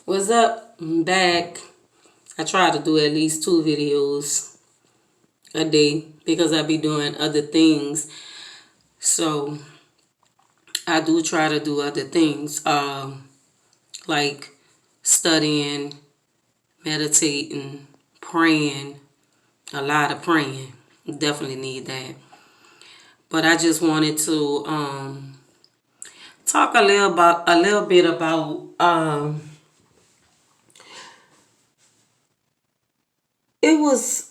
What's up? I'm back. I try to do at least 2 videos a day because I be doing other things. So I do try to do other things, like studying, meditating, praying, a lot of praying. Definitely need that. But I just wanted to talk a little bit about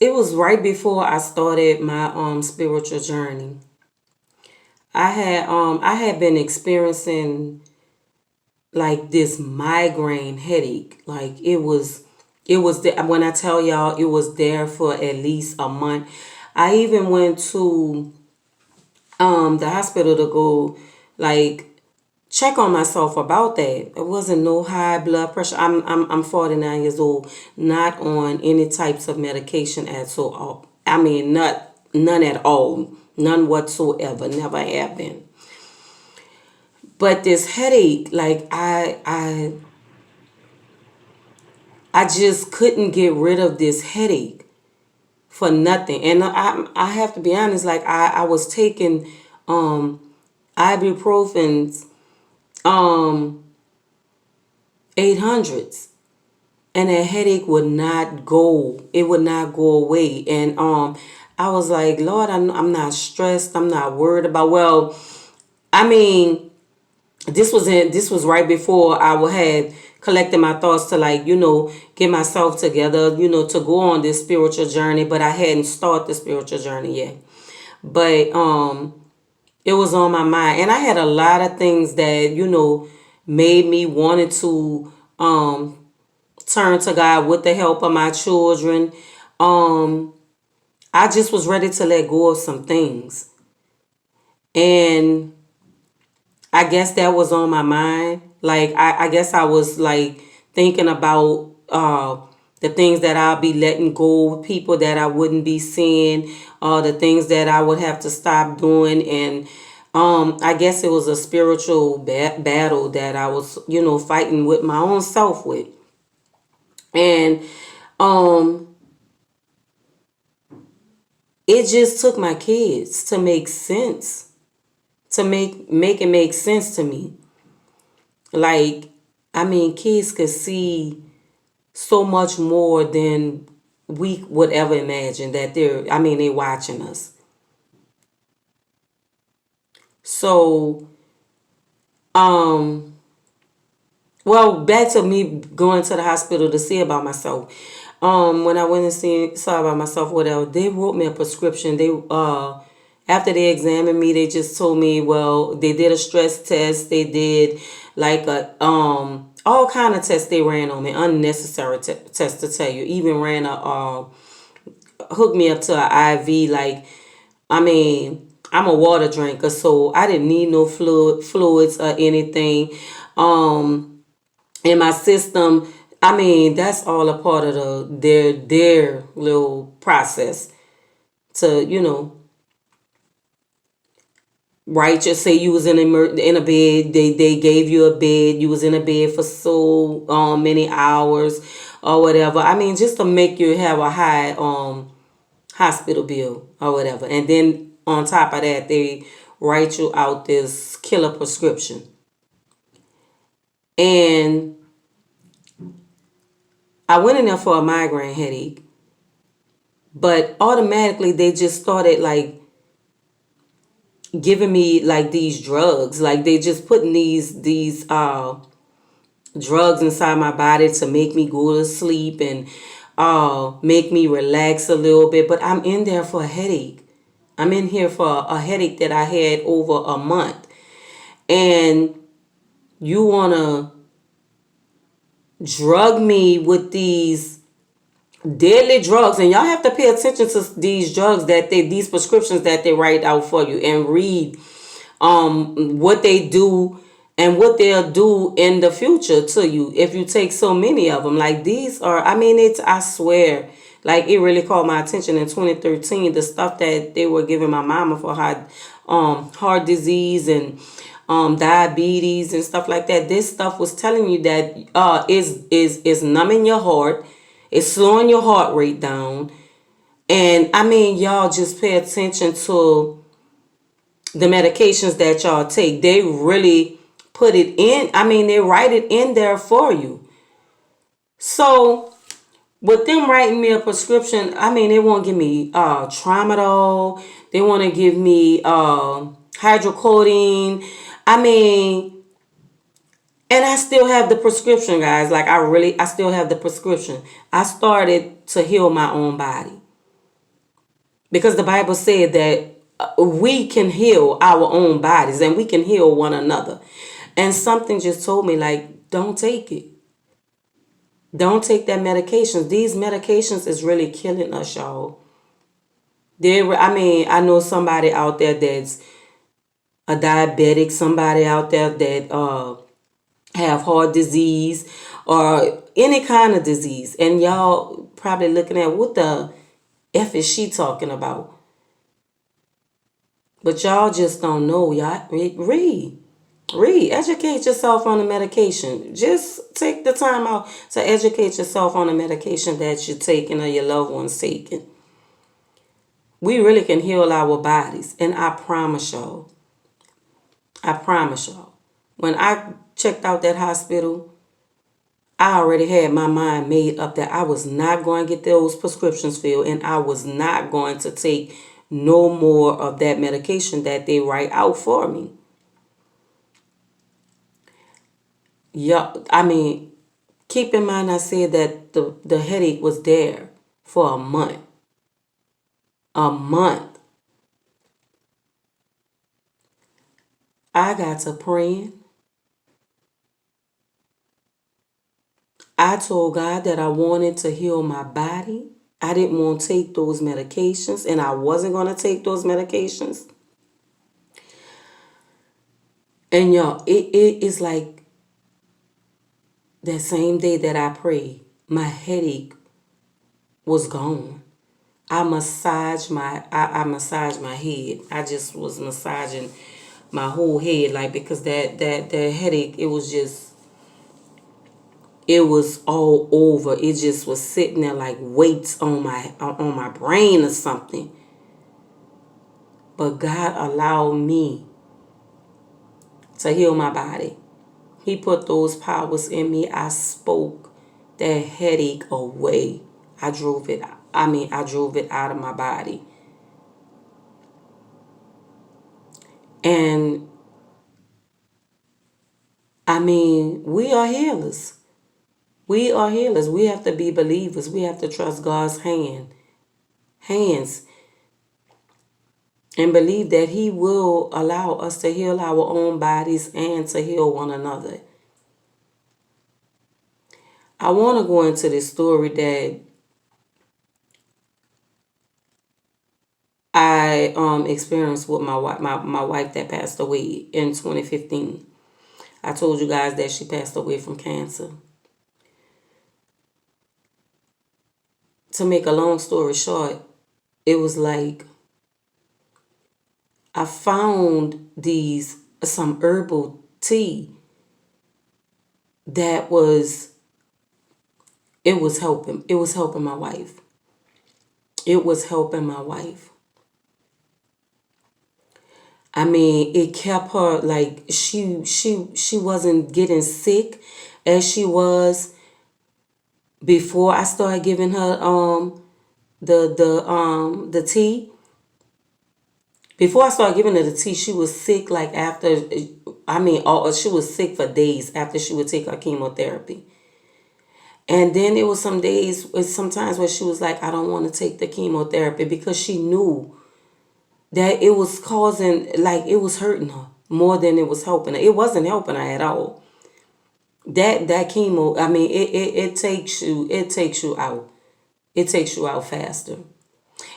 it was right before I started my spiritual journey. I had been experiencing like this migraine headache. Like it was there when I tell y'all it was there for at least a month. I even went to the hospital to go like check on myself about that. It wasn't no high blood pressure. I'm 49 years old, not on any types of medication at all. I mean, none at all, none whatsoever. Never have been. But this headache, like I just couldn't get rid of this headache for nothing. And I have to be honest, like I was taking ibuprofens, um 800s, and that headache would not go. It would not go away. And I was like, Lord, I'm not stressed. I'm not worried about. Well, I mean, this was right before I had collected my thoughts to, like, get myself together, to go on this spiritual journey, but I hadn't started the spiritual journey yet. But it was on my mind, and I had a lot of things that made me wanted to turn to God with the help of my children. I just was ready to let go of some things, and I guess that was on my mind. Like I guess I was like thinking about the things that I'll be letting go, people that I wouldn't be seeing, the things that I would have to stop doing, and I guess it was a spiritual battle that I was, fighting with my own self with, and um, it just took my kids to make sense, to make it make sense to me. Like, I mean, kids could see so much more than we would ever imagine that they're watching us. So, um, well, back to me going to the hospital to see about myself. When I went and saw about myself, whatever, they wrote me a prescription. They after they examined me, they just told me, well, they did a stress test. They did like a all kind of tests they ran on me, unnecessary tests to tell you. Even ran a hooked me up to an IV. Like, I mean, I'm a water drinker, so I didn't need no fluids or anything. In my system, I mean, that's all a part of their little process to, right? Just say you was in a bed, they gave you a bed, you was in a bed for so many hours or whatever. I mean, just to make you have a high hospital bill or whatever. And then on top of that, they write you out this killer prescription. And I went in there for a migraine headache, but automatically they just started like giving me like these drugs. Like they just putting these drugs inside my body to make me go to sleep and make me relax a little bit. But I'm in there for a headache. I'm in here for a headache that I had over a month. And you want to drug me with these deadly drugs, and y'all have to pay attention to these drugs these prescriptions that they write out for you, and read what they do and what they'll do in the future to you if you take so many of them. Like, these are, I mean, it's, I swear, like, it really caught my attention in 2013, the stuff that they were giving my mama for heart disease and diabetes and stuff like that. This stuff was telling you that is numbing your heart, it's slowing your heart rate down. And I mean, y'all just pay attention to the medications that y'all take. They really put it in. I mean, they write it in there for you. So with them writing me a prescription, I mean, they won't give me tramadol. They want to give me hydrocodone. I mean, and I still have the prescription, guys. Like, I still have the prescription. I started to heal my own body. Because the Bible said that we can heal our own bodies and we can heal one another. And something just told me, like, don't take it. Don't take that medication. These medications is really killing us, y'all. I mean, I know somebody out there that's a diabetic, somebody out there that have heart disease or any kind of disease. And y'all probably looking at, what the F is she talking about? But y'all just don't know. Y'all read, educate yourself on the medication. Just take the time out to educate yourself on the medication that you're taking or your loved one's taking. We really can heal our bodies. And I promise y'all, when I checked out that hospital, I already had my mind made up that I was not going to get those prescriptions filled, and I was not going to take no more of that medication that they write out for me. Yeah, I mean, keep in mind I said that the headache was there for a month. A month. I got to praying. I told God that I wanted to heal my body. I didn't want to take those medications, and I wasn't going to take those medications. And y'all, it is like that same day that I prayed, my headache was gone. I massaged my head. I just was massaging my whole head, like, because that headache, it was all over. It just was sitting there like weights on my brain or something. But God allowed me to heal my body. He put those powers in me. I spoke that headache away. I drove it out of my body. And I mean, we are healers. We are healers. We have to be believers. We have to trust God's hands, and believe that He will allow us to heal our own bodies and to heal one another. I want to go into this story that I experienced with my wife that passed away in 2015. I told you guys that she passed away from cancer. To make a long story short, it was like I found some herbal tea that was helping my wife. It was helping my wife. I mean, it kept her, like, she wasn't getting sick as she was before I started giving her the tea. Before I started giving her the tea, she was sick, like, after, I mean, she was sick for days after she would take her chemotherapy. And then it was sometimes where she was like, I don't want to take the chemotherapy, because she knew that it was causing, like, it was hurting her more than it was helping her. It wasn't helping her at all. That chemo, I mean, it takes you out. It takes you out faster.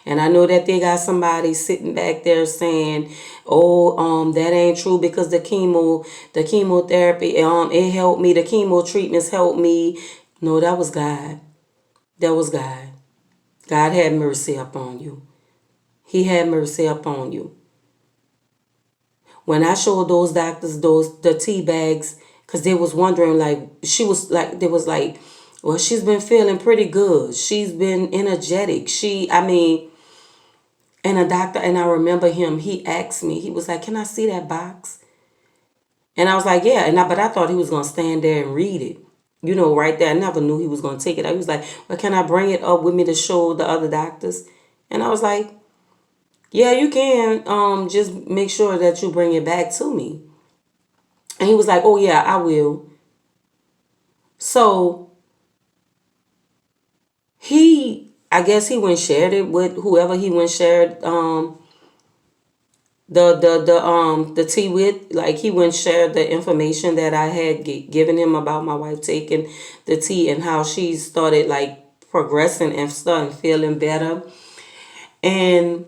And I know that they got somebody sitting back there saying, "Oh, that ain't true, because the chemotherapy, it helped me. The chemo treatments helped me." No, that was God. That was God. God had mercy upon you. He had mercy upon you. When I showed those doctors the tea bags, because they was wondering, like, she was like, they was like, well, she's been feeling pretty good. She's been energetic. And a doctor, and I remember him, he asked me, he was like, can I see that box? And I was like, yeah. But I thought he was going to stand there and read it. Right there. I never knew he was going to take it. I was like, well, can I bring it up with me to show the other doctors? And I was like, yeah, you can. Just make sure that you bring it back to me. And he was like, oh, yeah, I will. So I guess he went and shared it with whoever he went and shared the tea with. Like, he went and shared the information that I had given him about my wife taking the tea and how she started like progressing and starting feeling better. And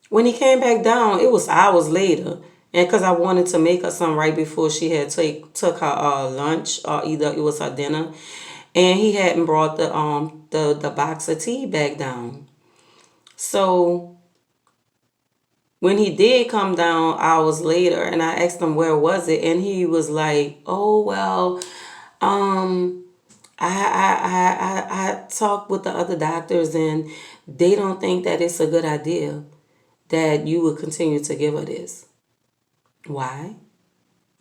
when he came back down, it was hours later. And because I wanted to make her something right before she had took her lunch, or either it was her dinner, and he hadn't brought the box of tea back down. So when he did come down hours later, and I asked him where was it, and he was like, "Oh well, um, I talked with the other doctors, and they don't think that it's a good idea that you would continue to give her this." Why?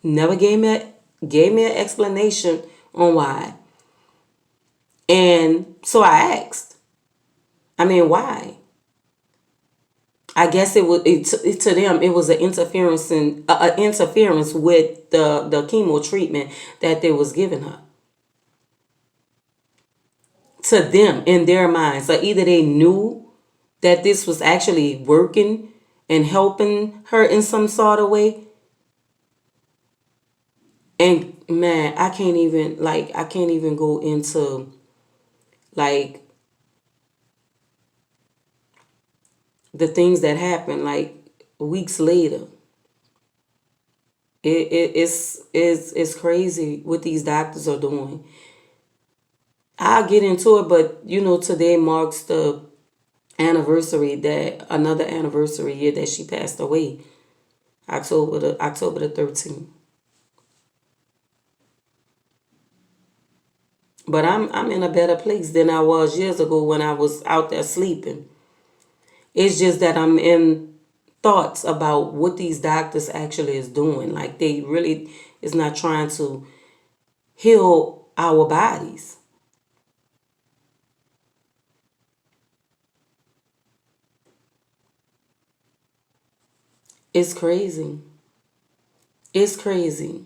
Never gave me an explanation on why. And so I asked, why? I guess to them it was an interference with the chemo treatment that they was giving her. To them, in their minds, so either they knew that this was actually working and helping her in some sort of way. And man, I can't even go into like the things that happened like weeks later. It's crazy what these doctors are doing. I'll get into it, but today marks the another anniversary year that she passed away. October the 13th. But I'm in a better place than I was years ago when I was out there sleeping. It's just that I'm in thoughts about what these doctors actually is doing. Like, they really is not trying to heal our bodies. It's crazy. It's crazy.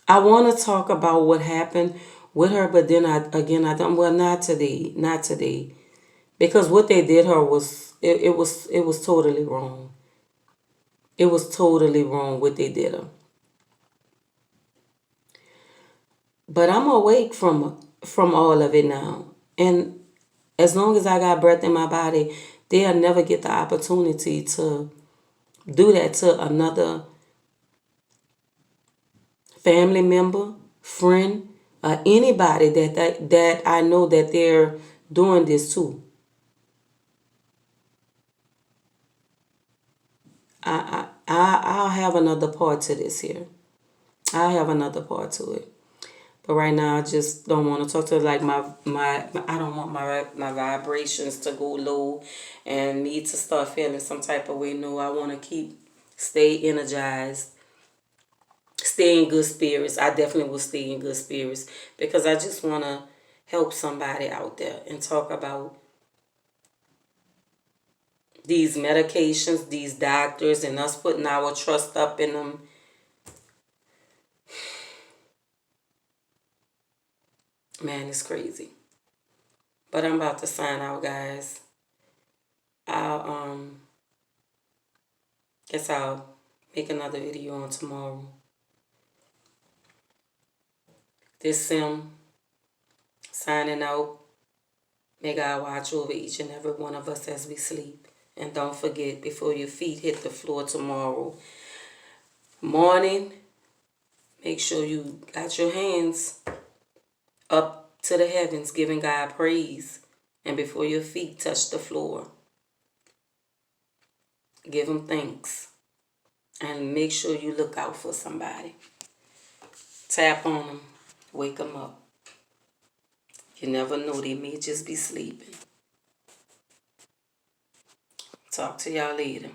I want to talk about what happened with her, but then I don't. Well, not today. Not today. Because what they did her it was totally wrong. It was totally wrong what they did her. But I'm awake from all of it now. And as long as I got breath in my body, they'll never get the opportunity to do that to another family member, friend, anybody that I know that they're doing this to. I'll have another part to this here. I'll have another part to it. But right now, I just don't want to talk to, like, I don't want my vibrations to go low and me to start feeling some type of way. No, I want to stay energized, stay in good spirits. I definitely will stay in good spirits because I just want to help somebody out there and talk about these medications, these doctors, and us putting our trust up in them. Man, it's crazy. But I'm about to sign out, guys. I'll guess I'll make another video on tomorrow. This Sim signing out. May God watch over each and every one of us as we sleep. And don't forget, before your feet hit the floor tomorrow morning, make sure you got your hands up to the heavens giving God praise. And before your feet touch the floor, give him thanks. And make sure you look out for somebody. Tap on them. Wake them up. You never know. They may just be sleeping. Talk to y'all later.